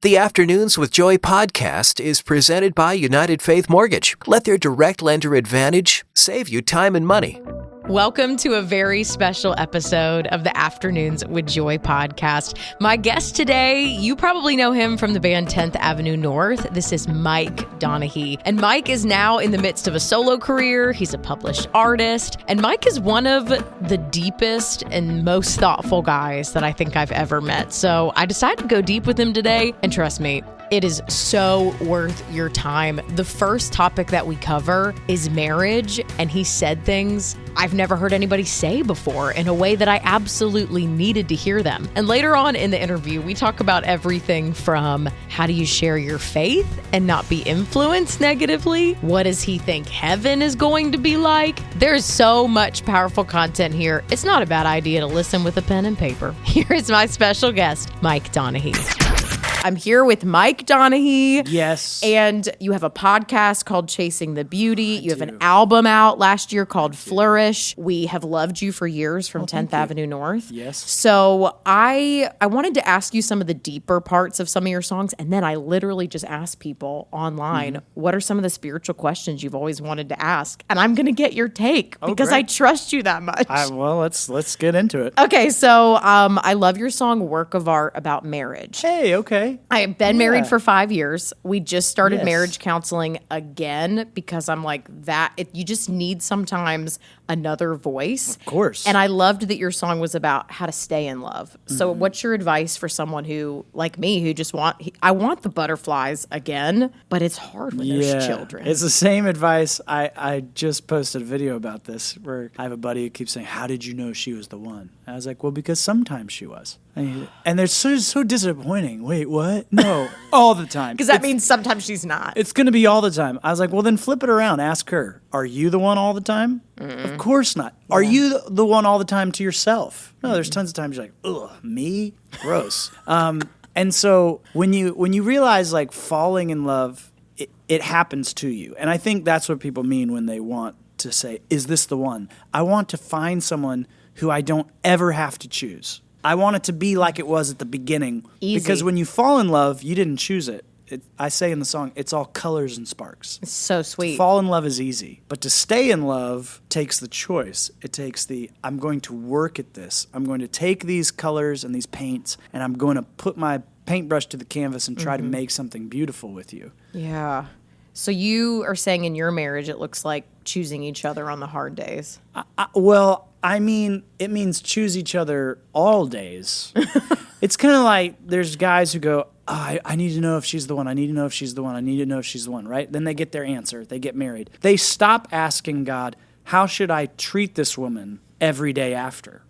The Afternoons with Joy podcast is presented by United Faith Mortgage. Let their direct lender advantage save you time and money. Welcome to a very special episode of the Afternoons with Joy podcast. My guest today, you probably know him from the band 10th Avenue North. This is Mike Donehey. And Mike is now in the midst of a solo career. He's a published artist. And Mike is one of the deepest and most thoughtful guys that I think I've ever met. So I decided to go deep with him today. And trust me, it is so worth your time. The first topic that we cover is marriage, and he said things I've never heard anybody say before in a way that I absolutely needed to hear them. And later on in the interview, we talk about everything from how do you share your faith and not be influenced negatively? What does he think heaven is going to be like? There's so much powerful content here. It's not a bad idea to listen with a pen and paper. Here is my special guest, Mike Donehey. I'm here with Mike Donehey. Yes. And you have a podcast called Chasing the Beauty. You have an album out last year called Flourish. We have loved you for years from 10th Avenue North. Yes. So I wanted to ask you some of the deeper parts of some of your songs. And then I literally just asked people online, what are some of the spiritual questions you've always wanted to ask? And I'm going to get your take because I trust you that much. Well, let's get into it. Okay. So I love your song Work of Art about marriage. Hey, okay. I have been married for 5 years. We just started Yes. marriage counseling again because I'm like you just need sometimes another voice. Of course. And I loved that your song was about how to stay in love. So what's your advice for someone who, like me, who just I want the butterflies again, but it's hard when there's children. It's the same advice. I just posted a video about this where I have a buddy who keeps saying, how did you know she was the one? And I was like, well, because sometimes she was. And they're so disappointing. Wait, what? No, all the time. Because that means sometimes she's not. It's going to be all the time. I was like, well, then flip it around. Ask her, are you the one all the time? Of course not. Are you the one all the time to yourself? No, there's tons of times you're like, ugh, me? Gross. And so when you realize like falling in love, it happens to you. And I think that's what people mean when they want to say, is this the one? I want to find someone who I don't ever have to choose. I want it to be like it was at the beginning. Easy. Because when you fall in love, you didn't choose it. I say in the song, it's all colors and sparks. It's so sweet. To fall in love is easy. But to stay in love takes the choice. It takes I'm going to work at this. I'm going to take these colors and these paints, and I'm going to put my paintbrush to the canvas and try to make something beautiful with you. Yeah. So you are saying in your marriage, it looks like choosing each other on the hard days. Well, I mean, it means choose each other all days. It's kind of like there's guys who go, I need to know if she's the one. I need to know if she's the one. I need to know if she's the one, right? Then they get their answer. They get married. They stop asking God, how should I treat this woman every day after?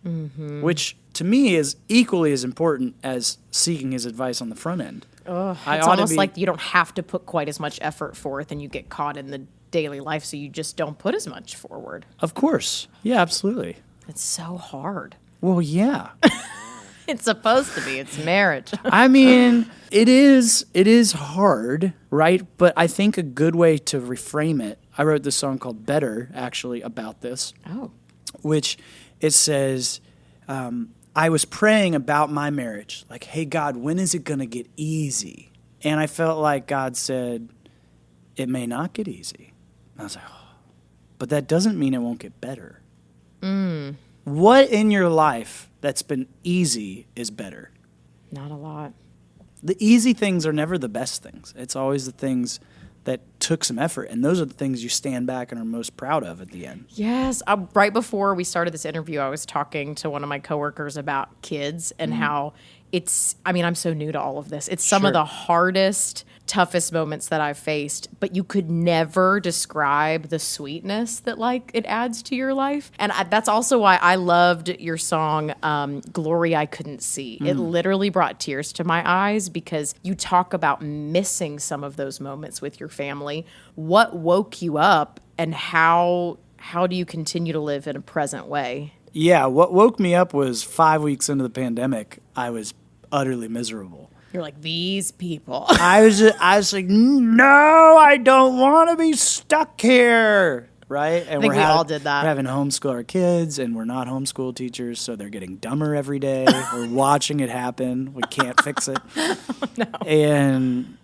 Which to me is equally as important as seeking his advice on the front end. It's almost like you don't have to put quite as much effort forth and you get caught in the daily life, so you just don't put as much forward. Of course. Yeah, absolutely. It's so hard. Well, yeah. It's supposed to be. It's marriage. I mean, it is hard, right? But I think a good way to reframe it, I wrote this song called Better, actually, about this. Oh. Which it says, I was praying about my marriage. Like, hey, God, when is it going to get easy? And I felt like God said, it may not get easy. And I was like, oh. But that doesn't mean it won't get better. What in your life that's been easy is better? Not a lot. The easy things are never the best things. It's always the things that took some effort, and those are the things you stand back and are most proud of at the end. Yes. Right before we started this interview, I was talking to one of my coworkers about kids and how I'm so new to all of this. It's some of the hardest, toughest moments that I've faced, but you could never describe the sweetness that like it adds to your life. And that's also why I loved your song, Glory I Couldn't See. It literally brought tears to my eyes because you talk about missing some of those moments with your family. What woke you up, and how do you continue to live in a present way? Yeah, what woke me up was 5 weeks into the pandemic, I was utterly miserable. You're like, these people. I was like, no, I don't want to be stuck here. right? And I think we all did that. We're having to homeschool our kids, and we're not homeschool teachers, so they're getting dumber every day. We're watching it happen. We can't fix it. No.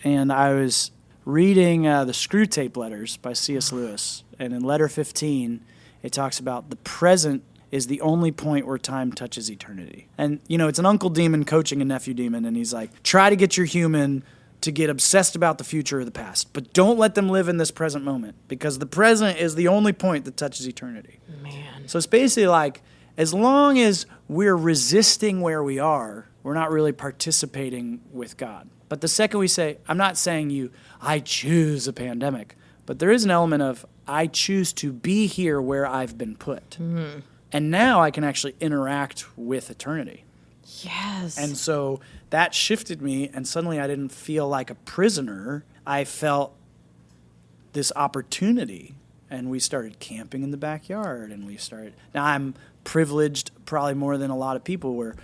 And I was reading the Screw Tape Letters by C.S. Lewis, and in letter 15, it talks about the present is the only point where time touches eternity. And, it's an uncle demon coaching a nephew demon, and he's like, try to get your human to get obsessed about the future or the past, but don't let them live in this present moment, because the present is the only point that touches eternity. Man. So it's basically like, as long as we're resisting where we are, we're not really participating with God. But the second we say, I'm not saying I choose a pandemic, but there is an element of, I choose to be here where I've been put. Mm-hmm. And now I can actually interact with eternity. Yes. And so that shifted me, and suddenly I didn't feel like a prisoner. I felt this opportunity, and we started camping in the backyard, and now I'm privileged probably more than a lot of people where,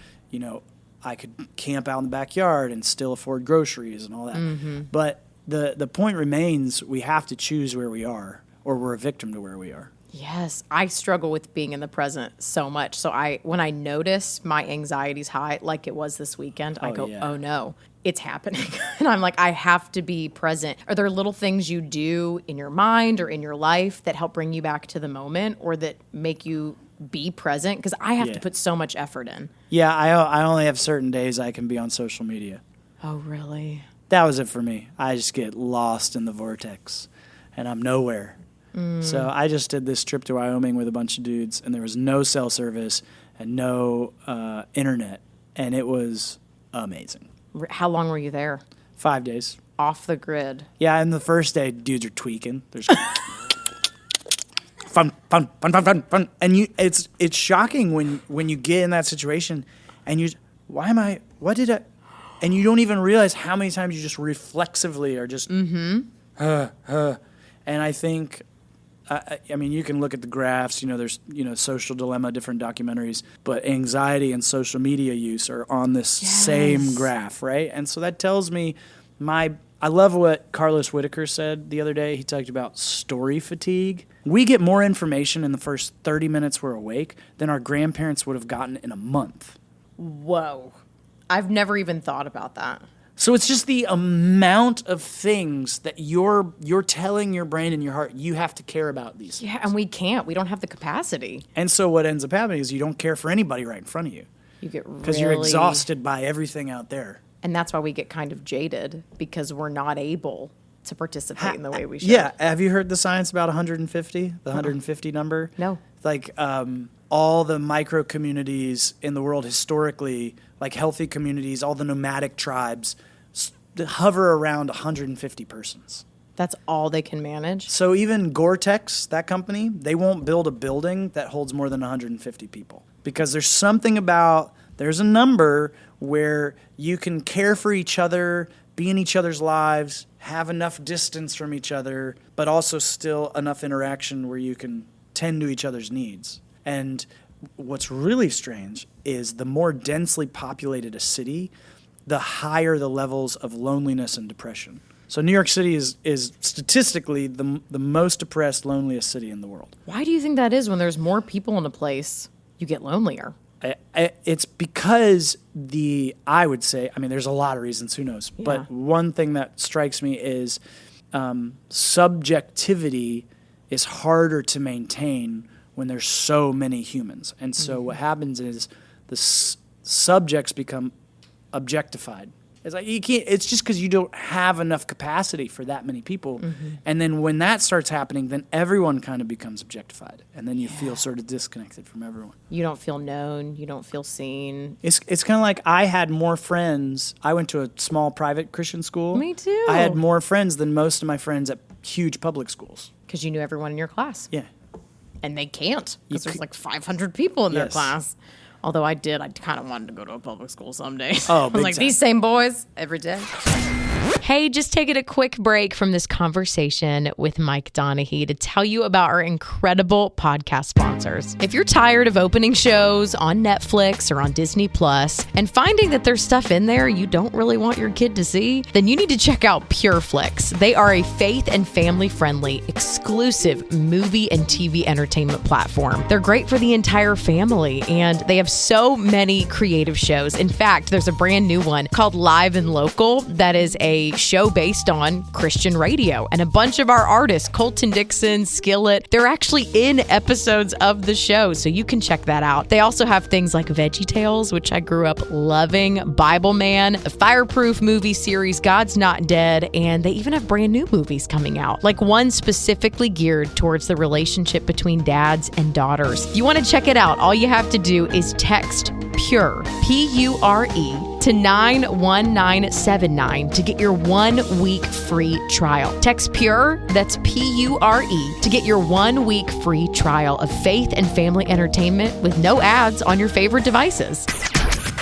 I could camp out in the backyard and still afford groceries and all that. Mm-hmm. But the point remains, we have to choose where we are, or we're a victim to where we are. Yes, I struggle with being in the present so much. So when I notice my anxiety's high, like it was this weekend, I go, oh no, it's happening. And I'm like, I have to be present. Are there little things you do in your mind or in your life that help bring you back to the moment or that make you be present? Because I have to put so much effort in. Yeah, I only have certain days I can be on social media. Oh, really? That was it for me. I just get lost in the vortex, and I'm nowhere. So I just did this trip to Wyoming with a bunch of dudes, and there was no cell service and no internet, and it was amazing. How long were you there? 5 days. Off the grid. Yeah, and the first day, dudes are tweaking. There's fun. And it's shocking when you get in that situation, and and you don't even realize how many times you just reflexively are just, and I think, I mean, you can look at the graphs, there's, Social Dilemma, different documentaries, but anxiety and social media use are on this same graph, right? And so that tells me I love what Carlos Whitaker said the other day. He talked about story fatigue. We get more information in the first 30 minutes we're awake than our grandparents would have gotten in a month. Whoa. I've never even thought about that. So it's just the amount of things that you're telling your brain and your heart you have to care about these things. Yeah, and we can't. We don't have the capacity. And so what ends up happening is you don't care for anybody right in front of you. You get really... Because you're exhausted by everything out there. And that's why we get kind of jaded, because we're not able to participate in the way we should. Yeah. Have you heard the science about 150? The 150 number? No. Like all the micro communities in the world historically, like healthy communities, all the nomadic tribes, hover around 150 persons. That's all they can manage? So even Gore-Tex, that company, they won't build a building that holds more than 150 people. Because there's something about, there's a number where you can care for each other, be in each other's lives, have enough distance from each other, but also still enough interaction where you can tend to each other's needs. And what's really strange is the more densely populated a city, the higher the levels of loneliness and depression. So New York City is statistically the most depressed, loneliest city in the world. Why do you think that is? When there's more people in a place, you get lonelier? It's because I would say, I mean, there's a lot of reasons, who knows? Yeah. But one thing that strikes me is subjectivity is harder to maintain when there's so many humans. And so what happens is the subjects become objectified. It's like you can't. It's just because you don't have enough capacity for that many people, and then when that starts happening, then everyone kind of becomes objectified, and then you feel sort of disconnected from everyone. You don't feel known. You don't feel seen. It's kind of like I had more friends. I went to a small private Christian school. Me too. I had more friends than most of my friends at huge public schools. Because you knew everyone in your class. Yeah, and they can't because there's like 500 people in their class. Although I kind of wanted to go to a public school someday. Oh, I was like, time. These same boys every day. Hey, just taking a quick break from this conversation with Mike Donehey to tell you about our incredible podcast sponsors. If you're tired of opening shows on Netflix or on Disney Plus and finding that there's stuff in there you don't really want your kid to see, then you need to check out PureFlix. They are a faith and family-friendly, exclusive movie and TV entertainment platform. They're great for the entire family, and they have so many creative shows. In fact, there's a brand new one called Live and Local that is a show based on Christian radio. And a bunch of our artists, Colton Dixon, Skillet, they're actually in episodes of the show, so you can check that out. They also have things like Veggie Tales, which I grew up loving, Bible Man, the Fireproof movie series, God's Not Dead, and they even have brand new movies coming out, like one specifically geared towards the relationship between dads and daughters. If you want to check it out, all you have to do is text PURE, P-U-R-E, to 91979 to get your 1 week free trial. Text PURE, that's P-U-R-E, to get your 1 week free trial of faith and family entertainment with no ads on your favorite devices.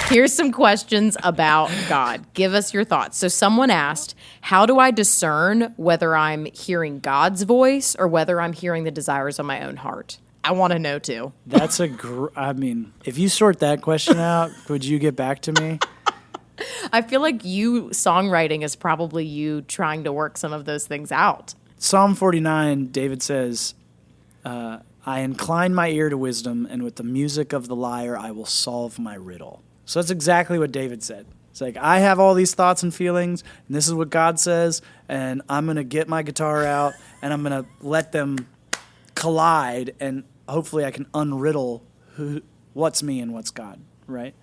Here's some questions about God. Give us your thoughts. So someone asked, how do I discern whether I'm hearing God's voice or whether I'm hearing the desires of my own heart? I want to know too. That's if you sort that question out, would you get back to me? I feel like songwriting is probably you trying to work some of those things out. Psalm 49, David says, I incline my ear to wisdom, and with the music of the lyre, I will solve my riddle. So that's exactly what David said. It's like, I have all these thoughts and feelings, and this is what God says, and I'm going to get my guitar out, and I'm going to let them collide, and hopefully I can unriddle what's me and what's God, right?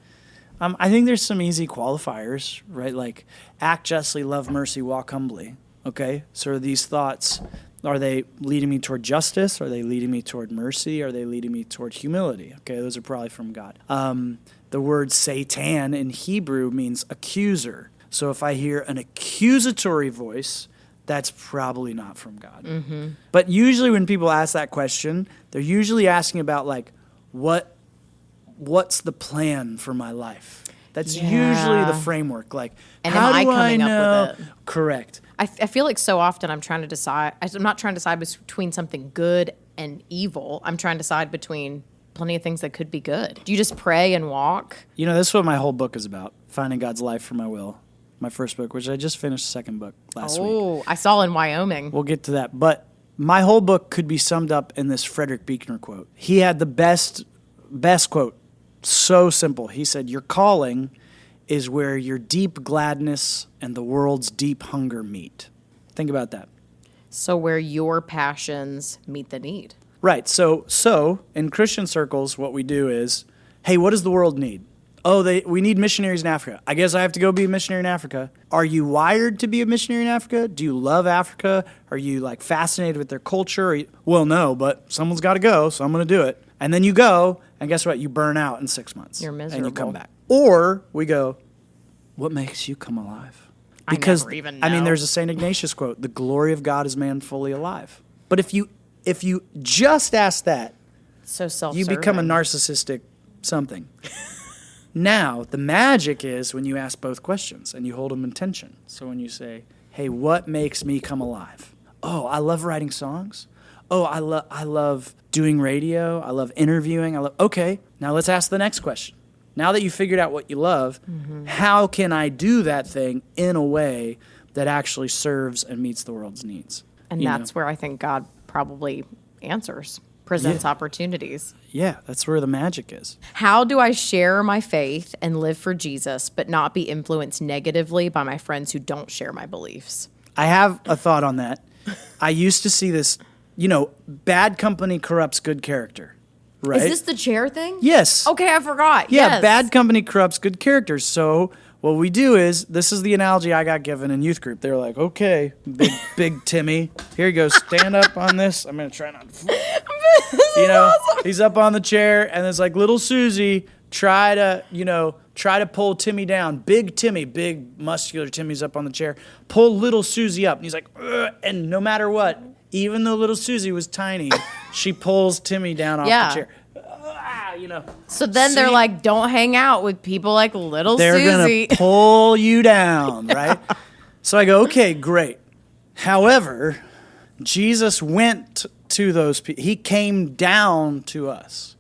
I think there's some easy qualifiers, right? Like, act justly, love mercy, walk humbly, okay? So are these thoughts, are they leading me toward justice? Are they leading me toward mercy? Are they leading me toward humility? Okay, those are probably from God. The word Satan in Hebrew means accuser. So if I hear an accusatory voice, that's probably not from God. Mm-hmm. But usually when people ask that question, they're usually asking about, like, what's the plan for my life? That's usually the framework. Like, and how am I do coming I know? up with it? Correct. I feel like so often I'm not trying to decide between something good and evil. I'm trying to decide between plenty of things that could be good. Do you just pray and walk? You know, this is what my whole book is about, finding God's life for my will. My first book, which I just finished the second book last week. Oh, I saw in Wyoming. We'll get to that. But my whole book could be summed up in this Frederick Buechner quote. He had the best quote. So simple. He said, your calling is where your deep gladness and the world's deep hunger meet. Think about that. So where your passions meet the need. Right. So in Christian circles, what we do is, hey, what does the world need? Oh, we need missionaries in Africa. I guess I have to go be a missionary in Africa. Are you wired to be a missionary in Africa? Do you love Africa? Are you, like, fascinated with their culture? Well, no, but someone's got to go, so I'm going to do it. And then you go, and guess what? You burn out in 6 months. You're miserable. And you come back. Or we go, what makes you come alive? Because, I never even know. I mean, there's a St. Ignatius quote, the glory of God is man fully alive. But if you just ask that, so self-serving, you become a narcissistic something. Now, the magic is when you ask both questions and you hold them in tension. So when you say, hey, what makes me come alive? Oh, I love writing songs. Oh, I love doing radio. I love interviewing. Okay, now let's ask the next question. Now that you figured out what you love, how can I do that thing in a way that actually serves and meets the world's needs? And that's where I think God probably presents opportunities. Yeah, that's where the magic is. How do I share my faith and live for Jesus, but not be influenced negatively by my friends who don't share my beliefs? I have a thought on that. I used to see this, bad company corrupts good character, right? Is this the chair thing? Yes. Okay, I forgot. Yeah, yes. Bad company corrupts good character. So what we do is, this is the analogy I got given in youth group. They're like, okay, big Timmy, here you go, stand up on this. I'm going to try not to fall. Awesome. He's up on the chair, and it's like, little Susie, try to pull Timmy down. Big Timmy, big muscular Timmy's up on the chair. Pull little Susie up. And he's like, ugh. And no matter what, even though little Susie was tiny, she pulls Timmy down off the chair. So then they're like, don't hang out with people like little Susie. They're going to pull you down, right? So I go, okay, great. However, Jesus went to those people. He came down to us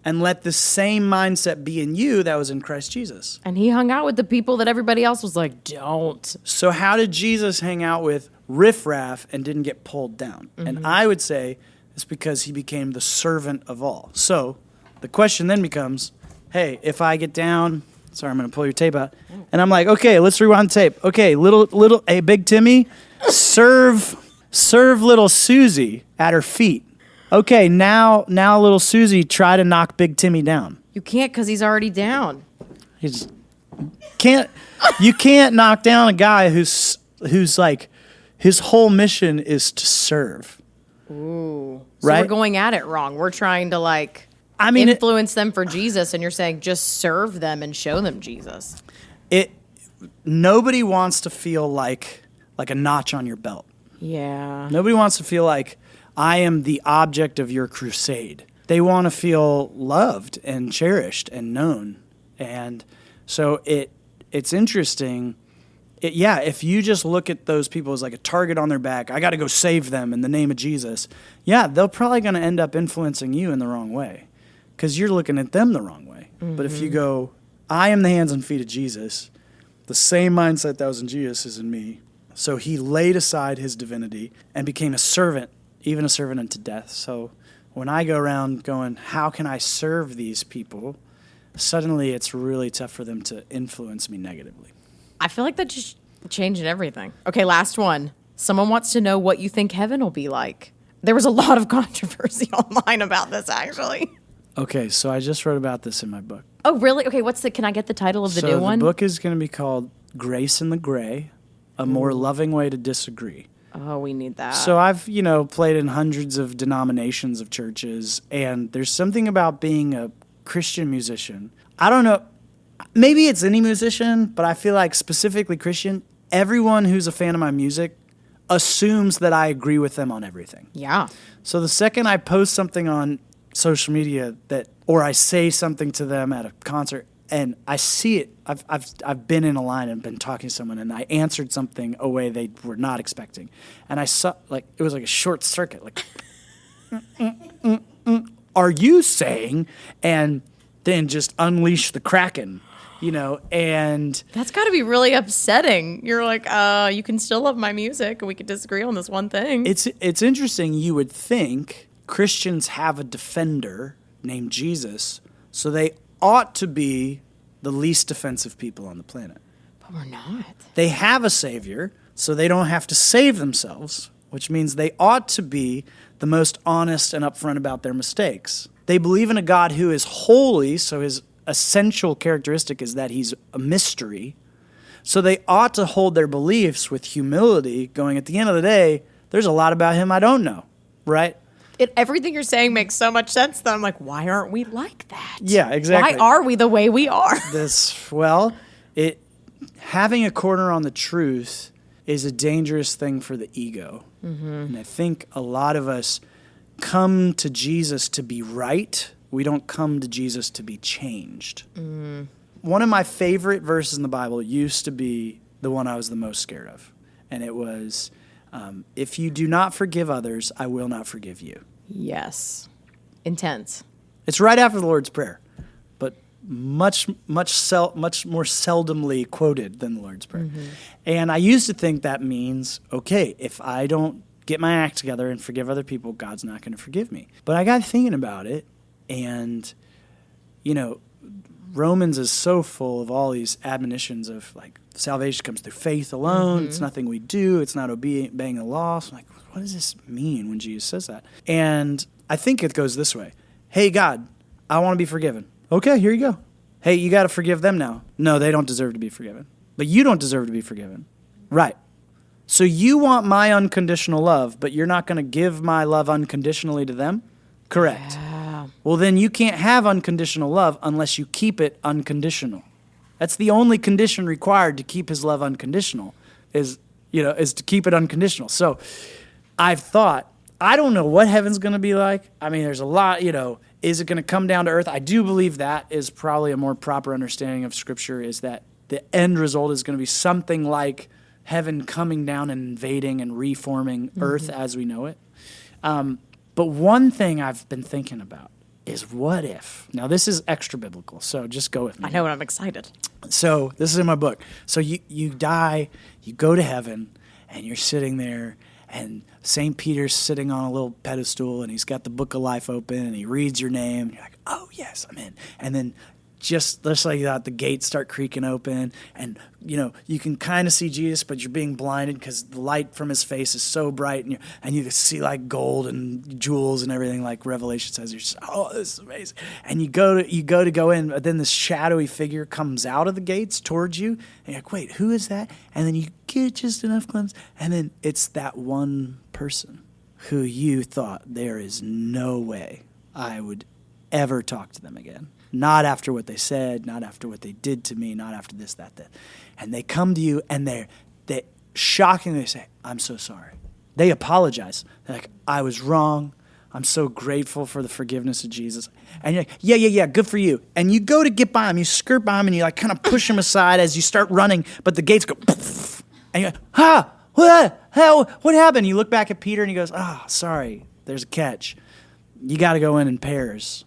and let the same mindset be in you that was in Christ Jesus. And he hung out with the people that everybody else was like, don't. So how did Jesus hang out with riffraff and didn't get pulled down? And I would say it's because he became the servant of all. So the question then becomes, hey, if I get down, sorry, I'm going to pull your tape out, and I'm like, okay, let's rewind the tape. Okay, hey, Big Timmy, serve little Susie at her feet. Okay, now little Susie, try to knock Big Timmy down. You can't because he's already down. You can't knock down a guy who's like, his whole mission is to serve. Ooh. So right? we're going at it wrong. We're trying to influence them for Jesus, and you're saying just serve them and show them Jesus. Nobody wants to feel like a notch on your belt. Yeah. Nobody wants to feel like I am the object of your crusade. They want to feel loved and cherished and known. And so it's interesting. If you just look at those people as like a target on their back, I got to go save them in the name of Jesus. Yeah, they're probably going to end up influencing you in the wrong way because you're looking at them the wrong way. Mm-hmm. But if you go, I am the hands and feet of Jesus, the same mindset that was in Jesus is in me. So he laid aside his divinity and became a servant, even a servant unto death. So when I go around going, how can I serve these people? Suddenly it's really tough for them to influence me negatively. I feel like that just changed everything. Okay, last one. Someone wants to know what you think heaven will be like. There was a lot of controversy online about this, actually. Okay, so I just wrote about this in my book. Oh, really? Okay, can I get the title of the new one? So the book is going to be called Grace in the Gray, A More Loving Way to Disagree. Oh, we need that. So I've, played in hundreds of denominations of churches, and there's something about being a Christian musician. I don't know. Maybe it's any musician, but I feel like specifically Christian, everyone who's a fan of my music assumes that I agree with them on everything. Yeah. So the second I post something on social media or I say something to them at a concert and I see it, I've been in a line and been talking to someone and I answered something a way they were not expecting. And I saw, it was like a short circuit, are you saying? And then just unleash the Kraken, and... That's got to be really upsetting. You're like, you can still love my music and we could disagree on this one thing. It's interesting. You would think Christians have a defender named Jesus, so they ought to be the least offensive people on the planet. But we're not. They have a savior, so they don't have to save themselves, which means they ought to be the most honest and upfront about their mistakes. They believe in a God who is holy, so his essential characteristic is that he's a mystery. So they ought to hold their beliefs with humility, going, at the end of the day, there's a lot about him I don't know, right? Everything you're saying makes so much sense that I'm like, why aren't we like that? Yeah, exactly. Why are we the way we are? Having a corner on the truth is a dangerous thing for the ego. Mm-hmm. And I think a lot of us come to Jesus to be right. We don't come to Jesus to be changed. Mm. One of my favorite verses in the Bible used to be the one I was the most scared of. And it was, if you do not forgive others, I will not forgive you. Yes. Intense. It's right after the Lord's Prayer, but much more seldomly quoted than the Lord's Prayer. Mm-hmm. And I used to think that means, okay, if I don't get my act together and forgive other people, God's not going to forgive me. But I got thinking about it, and, Romans is so full of all these admonitions of, salvation comes through faith alone. Mm-hmm. It's nothing we do. It's not obeying the law. So I'm like, what does this mean when Jesus says that? And I think it goes this way. Hey, God, I want to be forgiven. Okay, here you go. Hey, you got to forgive them now. No, they don't deserve to be forgiven. But you don't deserve to be forgiven. Right. So you want my unconditional love, but you're not going to give my love unconditionally to them? Correct. Yeah. Well, then you can't have unconditional love unless you keep it unconditional. That's the only condition required to keep his love unconditional is to keep it unconditional. So I've thought, I don't know what heaven's going to be like. I mean, there's a lot, is it going to come down to earth? I do believe that is probably a more proper understanding of Scripture, is that the end result is going to be something like heaven coming down and invading and reforming earth as we know it. But one thing I've been thinking about is what if, now this is extra biblical, so just go with me. I know, and I'm excited. So this is in my book. So you die, you go to heaven, and you're sitting there, and St. Peter's sitting on a little pedestal, and he's got the book of life open, and he reads your name, and you're like, oh, yes, I'm in. And then just like that, the gates start creaking open, and you can kind of see Jesus, but you're being blinded because the light from his face is so bright, and you can see like gold and jewels and everything, like Revelation says. You're just, oh, this is amazing. And you go to in, but then this shadowy figure comes out of the gates towards you, and you're like, wait, who is that? And then you get just enough glimpse, and then it's that one person who you thought there is no way I would ever talk to them again. Not after what they said, not after what they did to me, not after this, that. And they come to you, and they shockingly say, I'm so sorry. They apologize. They're like, I was wrong. I'm so grateful for the forgiveness of Jesus. And you're like, yeah, good for you. And you go to get by him, you skirt by him, and you like kind of push him aside as you start running, but the gates go, poof, and you're like, what happened? You look back at Peter, and he goes, sorry, there's a catch. You got to go in pairs.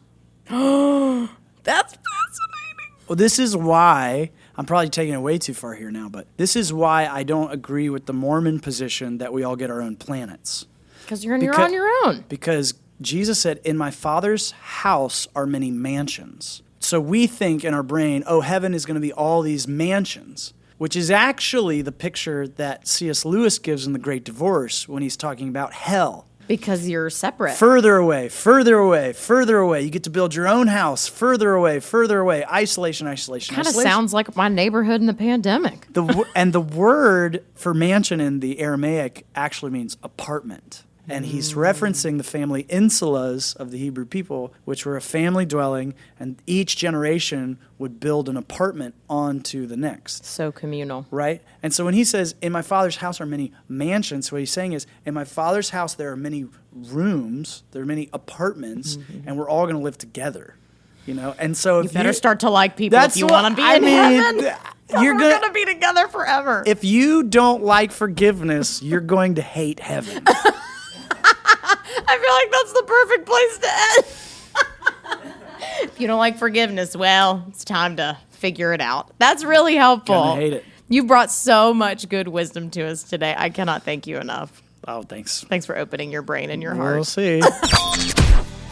That's fascinating. Well, this is why, I'm probably taking it way too far here now, but this is why I don't agree with the Mormon position that we all get our own planets. Because you're on your own. Because Jesus said, in my Father's house are many mansions. So we think in our brain, heaven is going to be all these mansions, which is actually the picture that C.S. Lewis gives in The Great Divorce when he's talking about hell. Because you're separate. Further away, further away, further away. You get to build your own house. Further away, further away. Isolation. Kind of sounds like my neighborhood in the pandemic. And the word for mansion in the Aramaic actually means apartment. And he's referencing the family insulas of the Hebrew people, which were a family dwelling, and each generation would build an apartment onto the next. So communal. Right? And so when he says, in my Father's house are many mansions, what he's saying is, in my Father's house there are many rooms, there are many apartments, and we're all going to live together. And so if you better start to like people if you want to be in heaven. We're going to be together forever. If you don't like forgiveness, you're going to hate heaven. I feel like that's the perfect place to end. If you don't like forgiveness, well, it's time to figure it out. That's really helpful. Gonna hate it. You brought so much good wisdom to us today. I cannot thank you enough. Oh, thanks. Thanks for opening your brain and your heart. We'll see.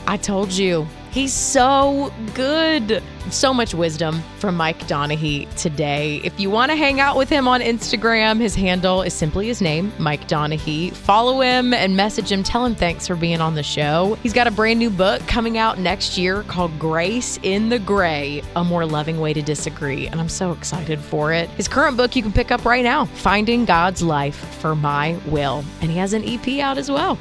I told you, he's so good. So much wisdom from Mike Donehey today. If you want to hang out with him on Instagram, his handle is simply his name, Mike Donehey. Follow him and message him. Tell him thanks for being on the show. He's got a brand new book coming out next year called Grace in the Gray, A More Loving Way to Disagree. And I'm so excited for it. His current book you can pick up right now, Finding God's Life for My Will. And he has an EP out as well.